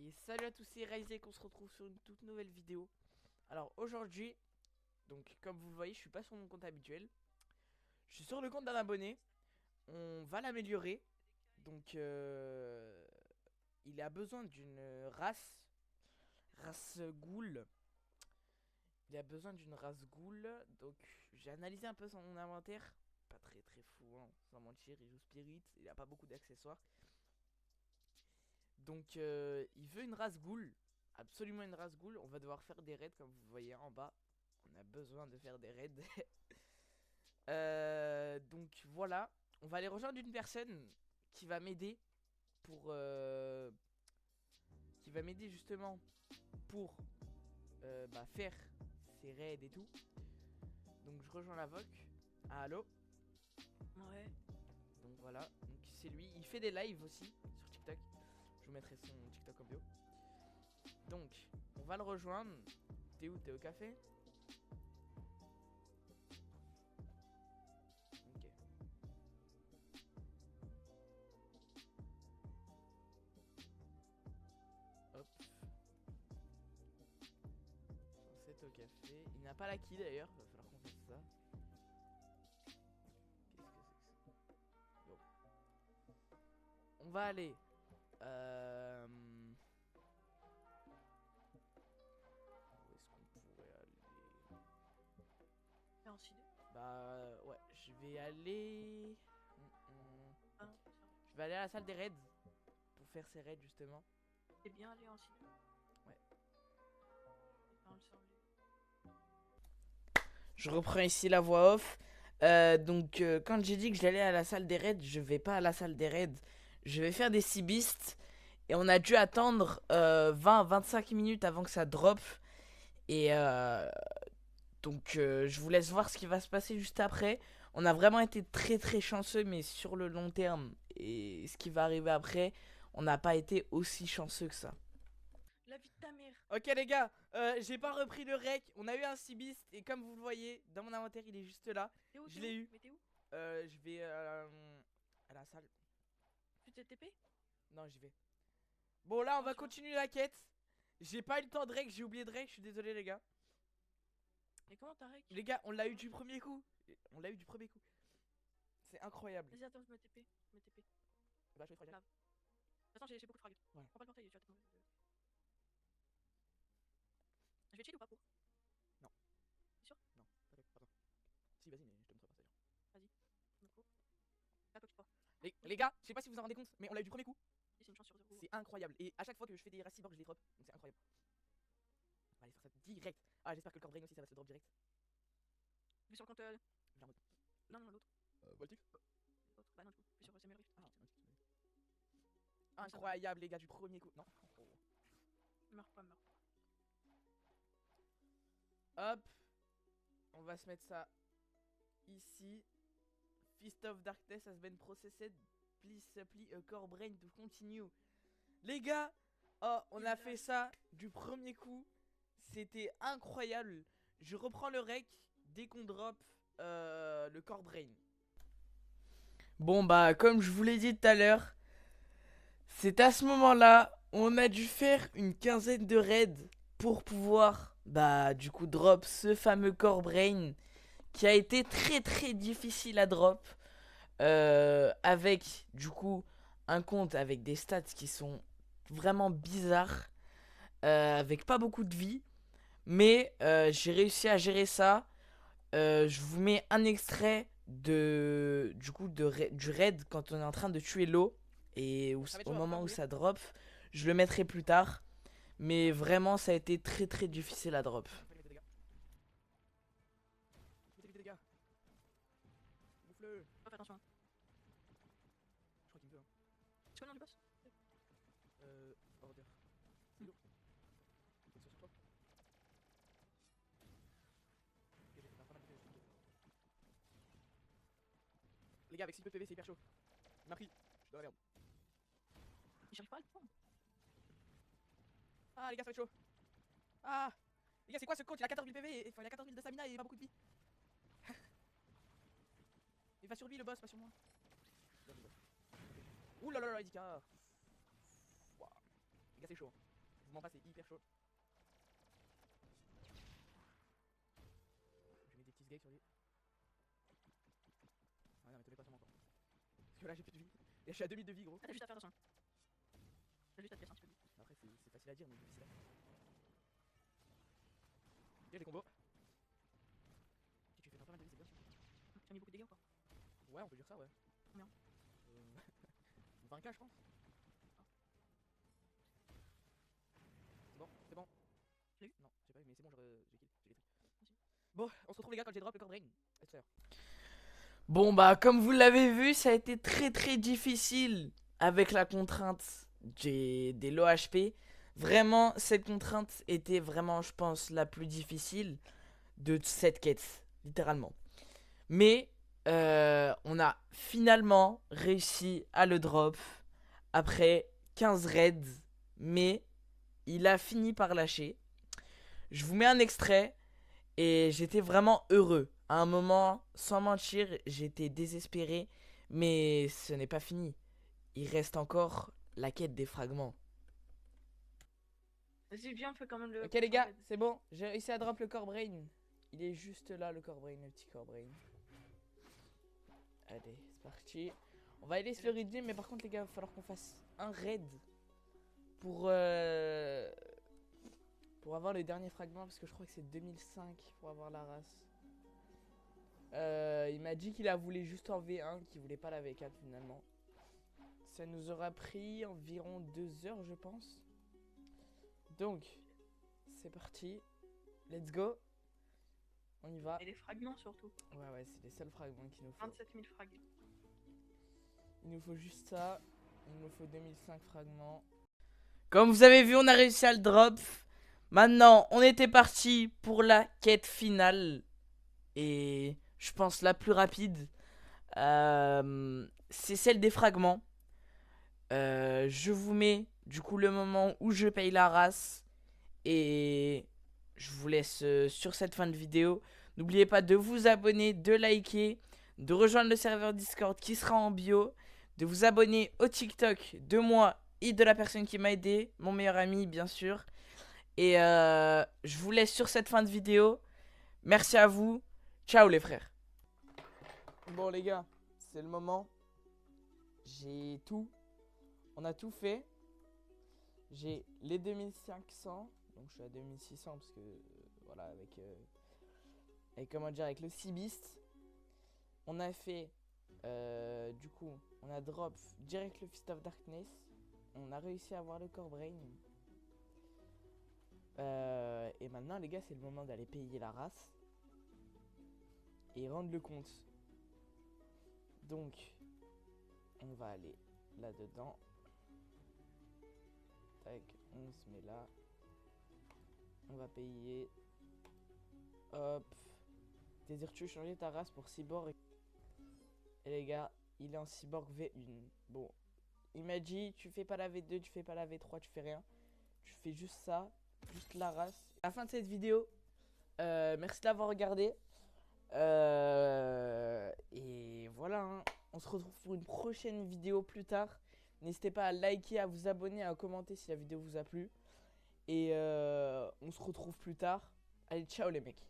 Et salut à tous, c'est Raizek, on se retrouve sur une toute nouvelle vidéo. Alors aujourd'hui, donc comme vous le voyez, je suis pas sur mon compte habituel. Je suis sur le compte d'un abonné. On va l'améliorer. Donc il a besoin d'une race ghoul. Il a besoin d'une race ghoul. Donc j'ai analysé un peu son inventaire. Pas très fou, hein, sans mentir. Il joue spirit, il a pas beaucoup d'accessoires. Donc il veut une race ghoul. Absolument une race ghoul. On va devoir faire des raids comme vous voyez en bas. On a besoin de faire des raids. Donc voilà. On va aller rejoindre une personne qui va m'aider pour qui va m'aider justement pour faire ces raids et tout. Donc je rejoins la VOC. Ah, allô. Ouais. Donc voilà. Donc c'est lui. Il fait des lives aussi sur TikTok. Je vous mettrai son TikTok en bio. Donc on va le rejoindre. T'es où? T'es au café? Ok. Hop. C'est au café. Il n'a pas la key d'ailleurs. Va falloir qu'on fasse ça. Qu'est-ce que c'est que ça? Bon. On va aller. Où est-ce qu'on pourrait aller? Et en CD. Bah ouais, je vais aller. Ah, c'est vrai. Je vais aller à la salle des raids pour faire ces raids justement. T'es bien allé en CD. Ouais. Dans le serveur. Je reprends ici la voix off. Donc quand j'ai dit que j'allais à la salle des raids, je vais pas à la salle des raids. Je vais faire des Seabeasts. Et on a dû attendre 20-25 minutes avant que ça drop. Et donc je vous laisse voir ce qui va se passer juste après. On a vraiment été très chanceux, mais sur le long terme et ce qui va arriver après, on n'a pas été aussi chanceux que ça. La vie de ta mère. Ok les gars, j'ai pas repris le rec. On a eu un Seabeast et comme vous le voyez, dans mon inventaire il est juste là. T'es où? Je l'ai eu. Mais t'es où? Je vais à la salle. Tu t'es TP? Non, j'y vais. Bon là on Oh, va tu vois. continuer la quête. J'ai pas eu le temps de rec, j'ai oublié de rec, je suis désolé les gars. Mais comment t'as rec? Les gars, on l'a eu du premier coup. On l'a eu du premier coup. C'est incroyable. Vas-y, attends, je me TP. Je me TP. Bah, je vais fragile. Grave. De toute façon, j'ai beaucoup de frags. Ouais. Prends pas le portail, tu vas te mourir. Je vais chill ou pas pour? Non. T'es sûr? Non, pardon. Si, vas-y, mais je te montre pas d'ailleurs. Vas-y. Je me pro. Là, toi, tu te pars. Les gars, je sais pas si vous vous en rendez compte, mais on l'a eu du premier coup. C'est une chance sur 2. C'est incroyable. Et à chaque fois que je fais des raciborgs, je les drop. Donc c'est incroyable. On va aller faire ça direct. Ah, j'espère que le corps brain aussi, ça va se drop direct. Je vais sur le compte. Je l'ai. Non, non, l'autre. Voltif. L'autre. Bah, non, du coup. Je vais sur Samuel Rift. Ah, incroyable, les gars, du premier coup. Non. Oh. Meurs pas, meurs pas. Hop. On va se mettre ça ici. Fist of Darkness has been processed. Please supply a core brain to continue. Les gars, oh, on a fait ça du premier coup. C'était incroyable. Je reprends le rec dès qu'on drop le core brain. Bon bah comme je vous l'ai dit tout à l'heure, c'est à ce moment-là, on a dû faire une quinzaine de raids pour pouvoir bah du coup drop ce fameux core brain qui a été très difficile à drop. Avec du coup un compte avec des stats qui sont vraiment bizarres, avec pas beaucoup de vie, mais j'ai réussi à gérer ça. Je vous mets un extrait de du coup du raid quand on est en train de tuer l'eau et au moment où ça drop. Je le mettrai plus tard, mais vraiment ça a été très difficile à drop. Bouffe-le. Fais attention. Hein. Je crois qu'il me veut. Hein. C'est quoi le nom du boss? Order. C'est lourd. Il faut que ça sur toi. Ok, j'ai pas mal de PV. Les gars, avec 6 PV, c'est hyper chaud. Il m'a pris. Je suis dans la merde. J'arrive pas à le prendre. Ah, les gars, ça va être chaud. Ah, les gars, c'est quoi ce compte? Il a 14 000 PV. Enfin, il a 14 000 de stamina et pas beaucoup de vie. Il va sur lui, le boss, pas sur moi. Ouh là là là, Edika. Wow. Les gars, c'est chaud. vous m'en passez hyper chaud. Je mets des petits gags sur lui. Ah non mais te mets pas sur moi quoi. Parce que là j'ai plus de vie. Et je suis à 2000 de vie gros. Ah, t'as juste à faire attention. T'as juste à te placer un petit peu. Après c'est facile à dire mais difficile à faire. Ok les combos. Si tu fais pas mal de vie c'est bien sûr. Tu as mis beaucoup de dégâts ou pas? Ouais on peut dire ça ouais. Combien? 20k je pense. C'est bon, c'est bon. Tu l'as eu? Non, j'ai pas eu, mais c'est bon, j'ai kill, j'ai les trucs. Bon, on se retrouve les gars quand j'ai drop le core brain. Bon bah comme vous l'avez vu, ça a été très difficile avec la contrainte des low HP. Vraiment, cette contrainte était vraiment, je pense, la plus difficile de cette quête, littéralement. Mais on a finalement réussi à le drop après 15 raids, mais il a fini par lâcher. Je vous mets un extrait et j'étais vraiment heureux. À un moment, sans mentir, j'étais désespéré, mais ce n'est pas fini. Il reste encore la quête des fragments. Vas-y, viens, on fait quand même le. Ok les gars, c'est bon, j'ai réussi à drop le core brain. Il est juste là le core brain, le petit core brain. Allez, c'est parti. On va aller se le redeem, mais par contre les gars, il va falloir qu'on fasse un raid pour avoir le dernier fragment, parce que je crois que c'est 2005 pour avoir la race. Il m'a dit qu'il a voulu juste en V1, qu'il voulait pas la V4 finalement. Ça nous aura pris environ 2 heures je pense. Donc, c'est parti. Let's go. On y va. Et les fragments surtout. Ouais, c'est les seuls fragments qu'il nous faut. 27 000 fragments. Il nous faut juste ça. Il nous faut 2005 fragments. Comme vous avez vu, on a réussi à le drop. Maintenant, on était parti pour la quête finale. Et je pense la plus rapide. C'est celle des fragments. Je vous mets du coup le moment où je paye la race. Et je vous laisse sur cette fin de vidéo. N'oubliez pas de vous abonner, de liker, de rejoindre le serveur Discord qui sera en bio, de vous abonner au TikTok de moi et de la personne qui m'a aidé, mon meilleur ami bien sûr. Et je vous laisse sur cette fin de vidéo. Merci à vous. Ciao les frères. Bon les gars, c'est le moment. J'ai tout. On a tout fait. J'ai les 2500. Donc je suis à 2600 parce que voilà avec comment dire, avec le Sea Beast. On a fait du coup on a drop direct le Fist of Darkness. On a réussi à avoir le core brain. Et maintenant les gars c'est le moment d'aller payer la race et rendre le compte. Donc on va aller là dedans. Tac, on se met là. On va payer. Hop. Désires-tu changer ta race pour cyborg? Et les gars, il est en cyborg V1. Bon, il m'a dit tu fais pas la V2, tu fais pas la V3, tu fais rien. Tu fais juste ça, juste la race. À la fin de cette vidéo, merci d'avoir regardé. Et voilà, hein. On se retrouve pour une prochaine vidéo plus tard. N'hésitez pas à liker, à vous abonner, à commenter si la vidéo vous a plu. Et on se retrouve plus tard. Allez, ciao les mecs.